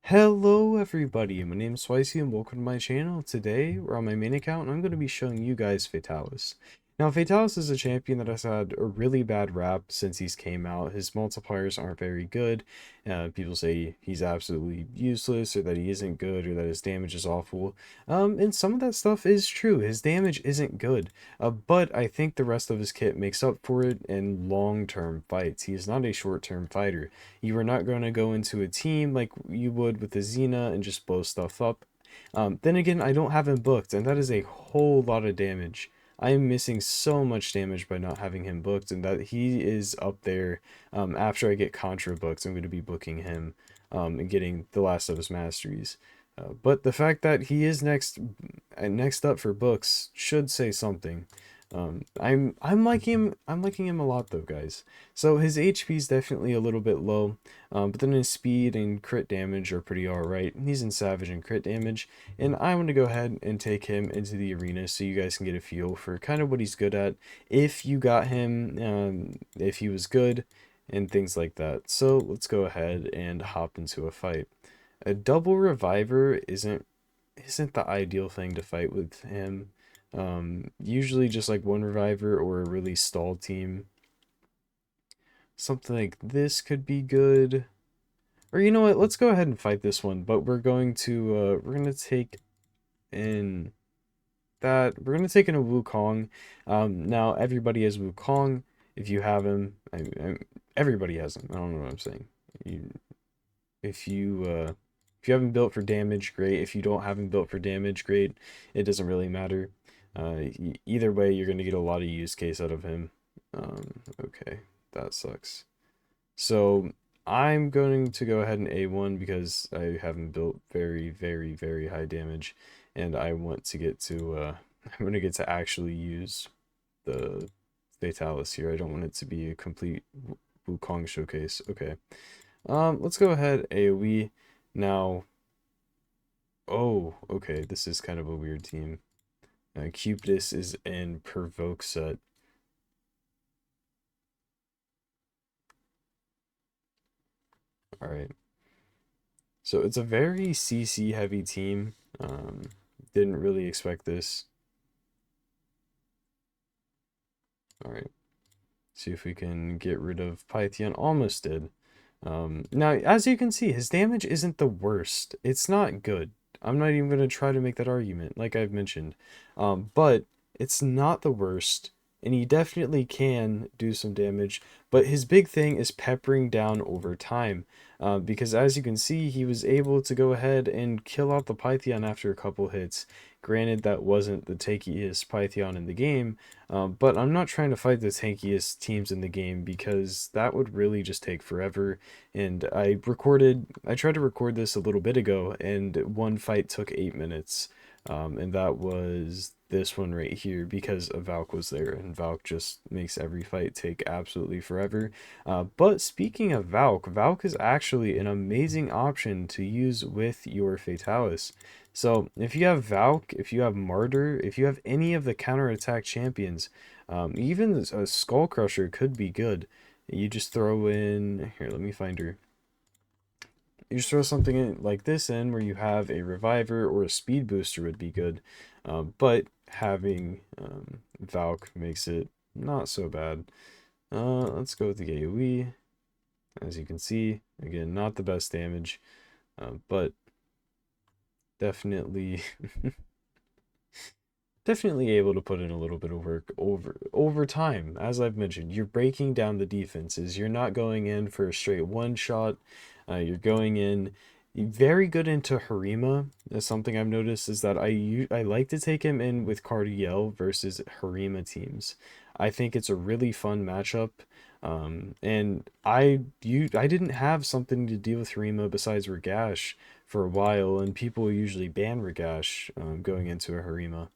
Hello everybody, my name is Swicey and welcome to my channel. Today, we're on my main account and I'm going to be showing you guys Fatalis. Now, Fatalis is a champion that has had a really bad rap since he's came out. His multipliers aren't very good. People say he's absolutely useless or that he isn't good or that his damage is awful. And some of that stuff is true. His damage isn't good. But I think the rest of his kit makes up for it in long-term fights. He is not a short-term fighter. You are not going to go into a team like you would with the Xena and just blow stuff up. Then again, I don't have him booked, and that is a whole lot of damage. I am missing so much damage by not having him booked, and that he is up there. After I get Contra booked, I'm going to be booking him and getting the last of his masteries. But the fact that he is next up for books should say something. I'm liking him a lot though, guys. So his HP is definitely a little bit low, but then his speed and crit damage are pretty alright. He's in savage and crit damage, and I want to go ahead and take him into the arena so you guys can get a feel for kind of what he's good at, if you got him, if he was good, and things like that. So let's go ahead and hop into a fight. A double reviver isn't the ideal thing to fight with him. Usually just like one reviver or a really stalled team. Something like this could be good. Or you know what, let's go ahead and fight this one, but we're gonna take in we're gonna take in a Wukong. Now everybody has Wukong. If you have him, everybody has him. I don't know what I'm saying. You, if you if you have him built for damage, great. If you don't have him built for damage, great. It doesn't really matter. Either way, you're going to get a lot of use case out of him. Okay, that sucks. So I'm going to go ahead and A1 because I have him built very, very, very high damage, and I want to get to I'm going to get to actually use the Fatalis here. I don't want it to be a complete Wukong showcase. Okay. Let's go ahead AoE. Now, oh, okay, this is kind of a weird team. Cupidus is in Provoke set. Alright. So it's a very CC heavy team. Didn't really expect this. Alright. See if we can get rid of Python. Almost did. Now, as you can see, his damage isn't the worst. It's not good. I'm not even going to try to make that argument, like I've mentioned. But it's not the worst, and he definitely can do some damage. But his big thing is peppering down over time. Because as you can see, he was able to go ahead and kill out the Python after a couple hits. Granted, that wasn't the tankiest Python in the game, but I'm not trying to fight the tankiest teams in the game because that would really just take forever. And I tried to record this a little bit ago, and one fight took 8 minutes. And that was this one right here because a Valk was there, and Valk just makes every fight take absolutely forever. But speaking of Valk, Valk is actually an amazing option to use with your Fatalis. So if you have Valk, if you have Martyr, if you have any of the counterattack champions, even a Skull Crusher could be good. You just throw in, here, let me find her. You just throw something in like this in where you have a reviver or a speed booster would be good. But having Valk makes it not so bad. Let's go with the AoE. As you can see, again, not the best damage, but definitely definitely able to put in a little bit of work over time. As I've mentioned, you're breaking down the defenses. You're not going in for a straight one shot. You're going in very good into Harima. That's something I've noticed is that I like to take him in with Cardiel versus Harima teams. I think it's a really fun matchup. And I didn't have something to deal with Harima besides Ragash for a while, and people usually ban Ragash going into a Harima.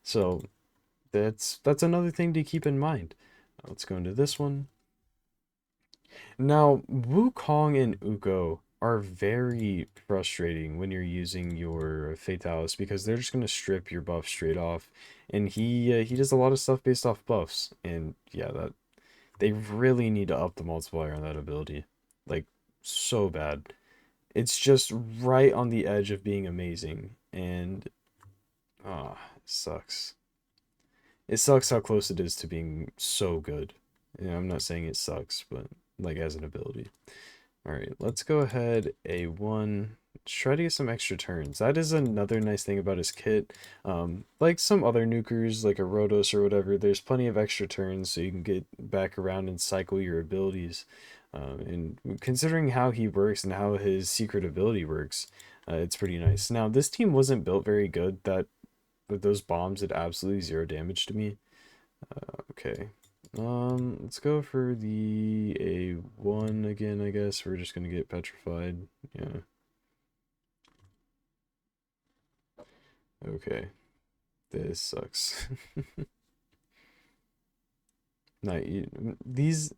So that's another thing to keep in mind. Let's go into this one. Now, Wukong and Uko are very frustrating when you're using your Fatalis because they're just going to strip your buff straight off, and he does a lot of stuff based off buffs, and yeah, that they really need to up the multiplier on that ability, like so bad. It's just right on the edge of being amazing, and it sucks. It sucks how close it is to being so good. Yeah, I'm not saying it sucks, but like as an ability. All right, let's go ahead A1. Let's try to get some extra turns. That is another nice thing about his kit. Like some other nukers, like a Rotos or whatever, there's plenty of extra turns so you can get back around and cycle your abilities. And considering how he works and how his secret ability works, it's pretty nice. Now, this team wasn't built very good. That those bombs did absolutely zero damage to me. Okay. Let's go for the A1 again, I guess. We're just gonna get petrified. Yeah. Okay. This sucks. Not you, these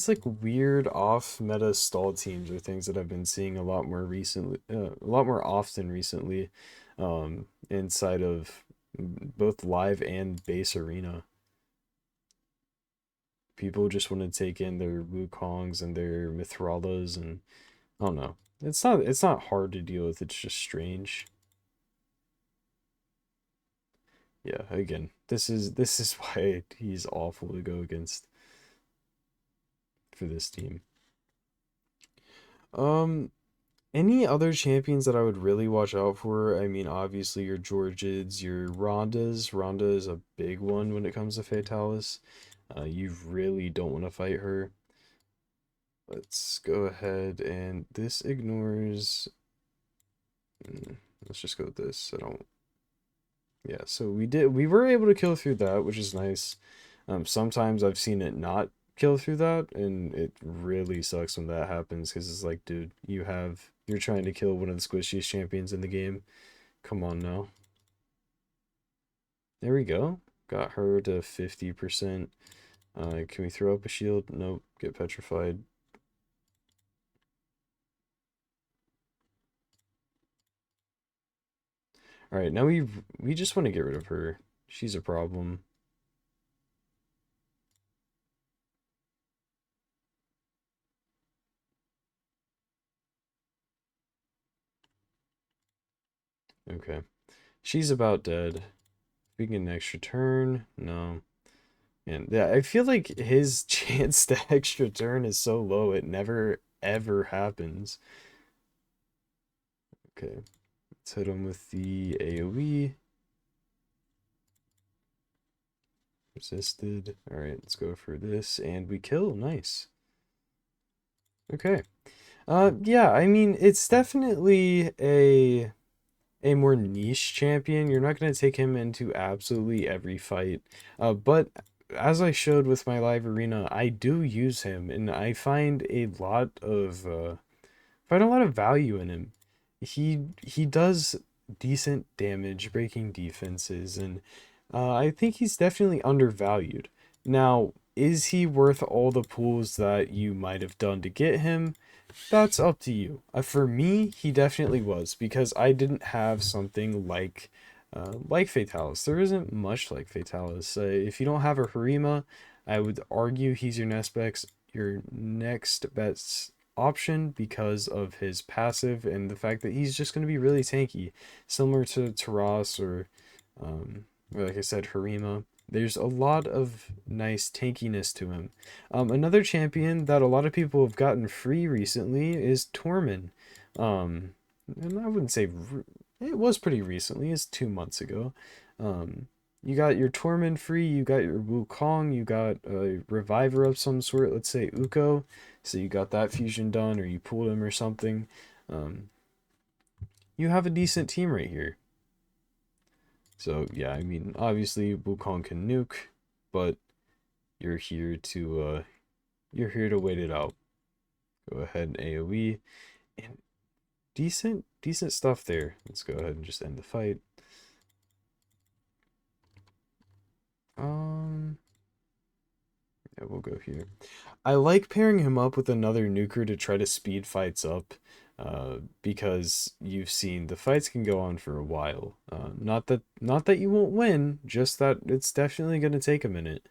like weird off meta stall teams are things that I've been seeing a lot more recently, a lot more often recently, inside of both live and base arena. People just want to take in their Wukongs and their Mithralas, and I don't know. It's not hard to deal with, it's just strange. Yeah, again, this is why he's awful to go against for this team. Um, any other champions that I would really watch out for? I mean, obviously your Georgids, your Rondas. Ronda is a big one when it comes to Fatalis. You really don't want to fight her. Let's go ahead and this ignores. Let's just go with this. I don't. Yeah, so we were able to kill through that, which is nice. Sometimes I've seen it not kill through that, and it really sucks when that happens because it's like, dude, you're trying to kill one of the squishiest champions in the game. Come on now. There we go. Got her to 50%. Can we throw up a shield? Nope. Get petrified. All right, now we just want to get rid of her. She's a problem. Okay. She's about dead. We can get an extra turn. No. And yeah, I feel like his chance to extra turn is so low, it never ever happens. Okay. Let's hit him with the AoE. Resisted. Alright, let's go for this. And we kill. Nice. Okay. Yeah, I mean, it's definitely a more niche champion. You're not going to take him into absolutely every fight. But as I showed with my live arena, I do use him, and I find a lot of value in him. He does decent damage, breaking defenses, and I think he's definitely undervalued. Now, is he worth all the pulls that you might have done to get him? That's up to you. For me, he definitely was because I didn't have something like Fatalis. There isn't much like Fatalis. If you don't have a Harima, I would argue he's your next best option because of his passive and the fact that he's just going to be really tanky, similar to Taras or like I said, Harima. There's a lot of nice tankiness to him. Another champion that a lot of people have gotten free recently is Tormin. And I wouldn't say it was pretty recently. It's 2 months ago. You got your Tormin free. You got your Wukong. You got a reviver of some sort. Let's say Uko. So you got that fusion done, or you pulled him or something. Um, you have a decent team right here. So yeah, I mean, obviously Wukong can nuke, but you're here to wait it out. Go ahead and AoE, and decent stuff there. Let's go ahead and just end the fight. Um, yeah, we'll go here. I like pairing him up with another nuker to try to speed fights up, because you've seen the fights can go on for a while. Not that you won't win, just that it's definitely going to take a minute.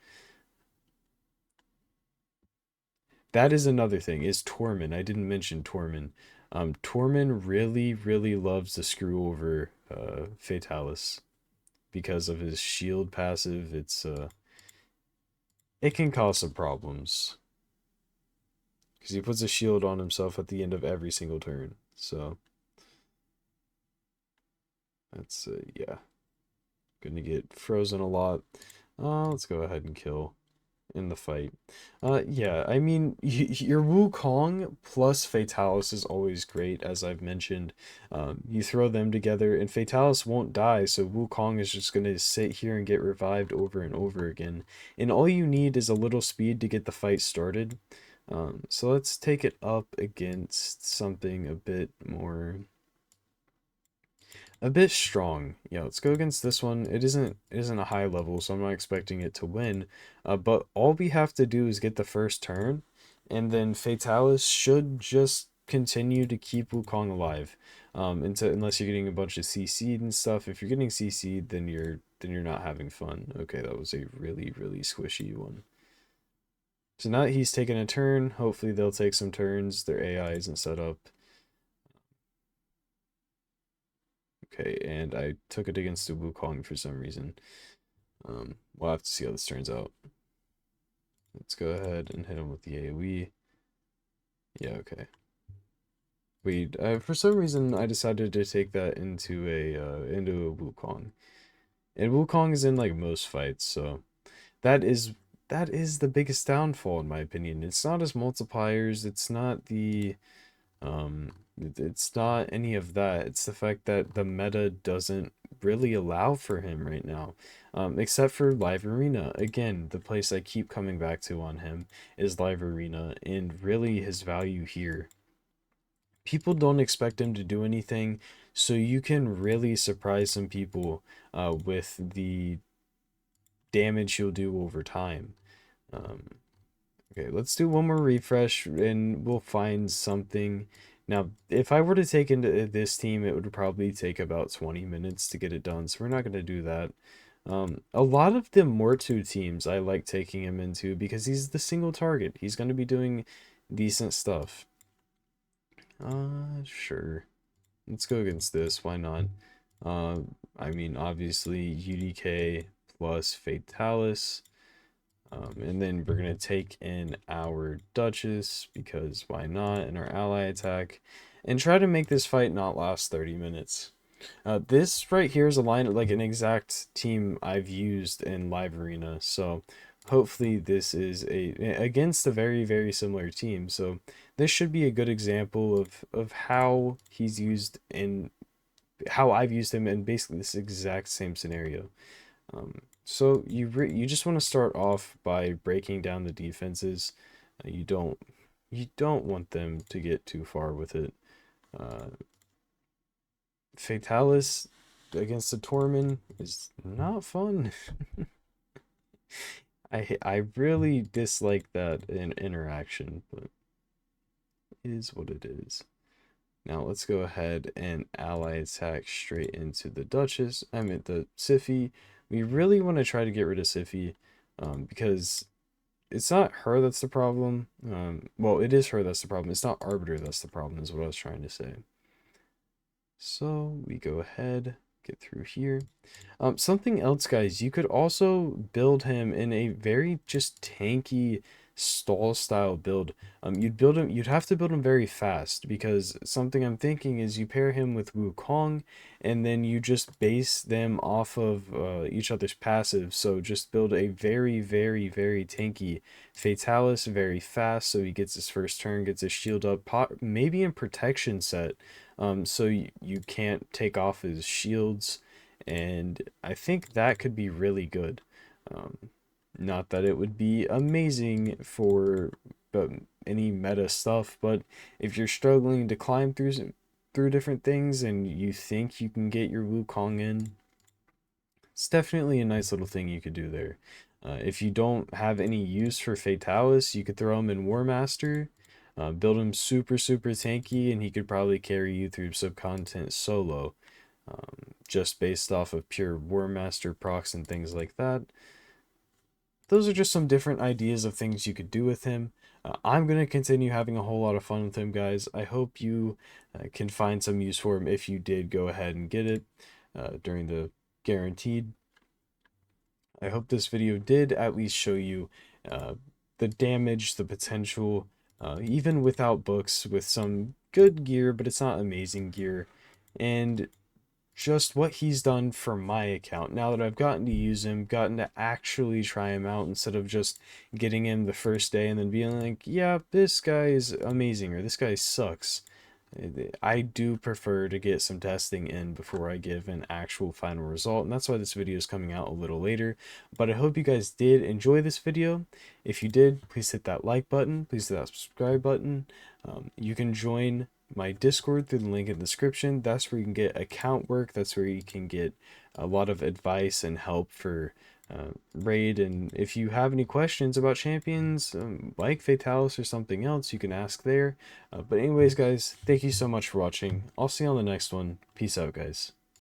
That is another thing, is Torment. I didn't mention Torment. Tormund really, really loves to screw over Fatalis because of his shield passive. It can cause some problems because he puts a shield on himself at the end of every single turn. So that's yeah, gonna get frozen a lot. Let's go ahead and kill in the fight. Yeah, I mean, your Wukong plus Fatalis is always great, as I've mentioned. You throw them together, and Fatalis won't die, so Wukong is just going to sit here and get revived over and over again. And all you need is a little speed to get the fight started. So let's take it up against something a bit strong. Yeah, let's go against this one. It isn't a high level, so I'm not expecting it to win. But all we have to do is get the first turn, and then Fatalis should just continue to keep Wukong alive. Unless you're getting a bunch of CC'd and stuff. If you're getting CC'd, then you're not having fun. Okay, that was a really, really squishy one. So now that he's taken a turn, hopefully they'll take some turns. Their AI isn't set up. Okay, and I took it against the Wukong for some reason. We'll have to see how this turns out. Let's go ahead and hit him with the AoE. Yeah, okay. Wait, for some reason I decided to take that into a Wukong. And Wukong is in like most fights, so that is that is the biggest downfall in my opinion. It's not his multipliers, it's not it's not any of that. It's the fact that the meta doesn't really allow for him right now. Except for Live Arena. Again, the place I keep coming back to on him is Live Arena, and really his value here. People don't expect him to do anything, so you can really surprise some people with the damage he'll do over time. Um, Okay, let's do one more refresh and we'll find something. Now, if I were to take into this team, it would probably take about 20 minutes to get it done, so we're not going to do that. A lot of the Mortu teams I like taking him into because he's the single target. He's going to be doing decent stuff. Sure. Let's go against this. Why not? Uh, I mean, obviously, UDK plus Fatalis. And then we're going to take in our Duchess, because why not, and our ally attack, and try to make this fight not last 30 minutes. This right here is a line, like an exact team I've used in Live Arena, so hopefully this is against a very, very similar team, so this should be a good example of how he's used in, how I've used him in basically this exact same scenario. So you just want to start off by breaking down the defenses. You don't want them to get too far with it. Uh, Fatalis against the Tormund is not fun. I really dislike that interaction, but it is what it is. Now let's go ahead and ally attack straight into the Duchess. I mean the Siphi. We really want to try to get rid of Siphi, because it's not her that's the problem. Well, it is her that's the problem. It's not Arbiter that's the problem, is what I was trying to say. So we go ahead, get through here. Something else, guys, you could also build him in a very just tanky stall style build. You'd have to build him very fast, because something I'm thinking is you pair him with Wukong, and then you just base them off of each other's passive. So just build a very, very, very tanky Fatalis very fast, so he gets his first turn, gets his shield up, maybe in protection set, so you can't take off his shields, and I think that could be really good. Um, Not that it would be amazing for any meta stuff, but if you're struggling to climb through different things and you think you can get your Wukong in, it's definitely a nice little thing you could do there. If you don't have any use for Fatalis, you could throw him in War Master, build him super, super tanky, and he could probably carry you through subcontinent solo, just based off of pure War Master procs and things like that. Those are just some different ideas of things you could do with him. I'm going to continue having a whole lot of fun with him, guys. I hope you can find some use for him if you did go ahead and get it during the guaranteed. I hope this video did at least show you uh, the damage, the potential, even without books, with some good gear, but it's not amazing gear, and just what he's done for my account. Now that I've gotten to use him, gotten to actually try him out instead of just getting him the first day and then being like, yeah, this guy is amazing or this guy sucks. I do prefer to get some testing in before I give an actual final result, and that's why this video is coming out a little later. But I hope you guys did enjoy this video. If you did, please hit that like button, please hit that subscribe button. You can join my Discord through the link in the description. That's where you can get account work. That's where you can get a lot of advice and help for raid. And if you have any questions about champions like Fatalis or something else, you can ask there. But anyways, guys, thank you so much for watching. I'll see you on the next one. Peace out, guys.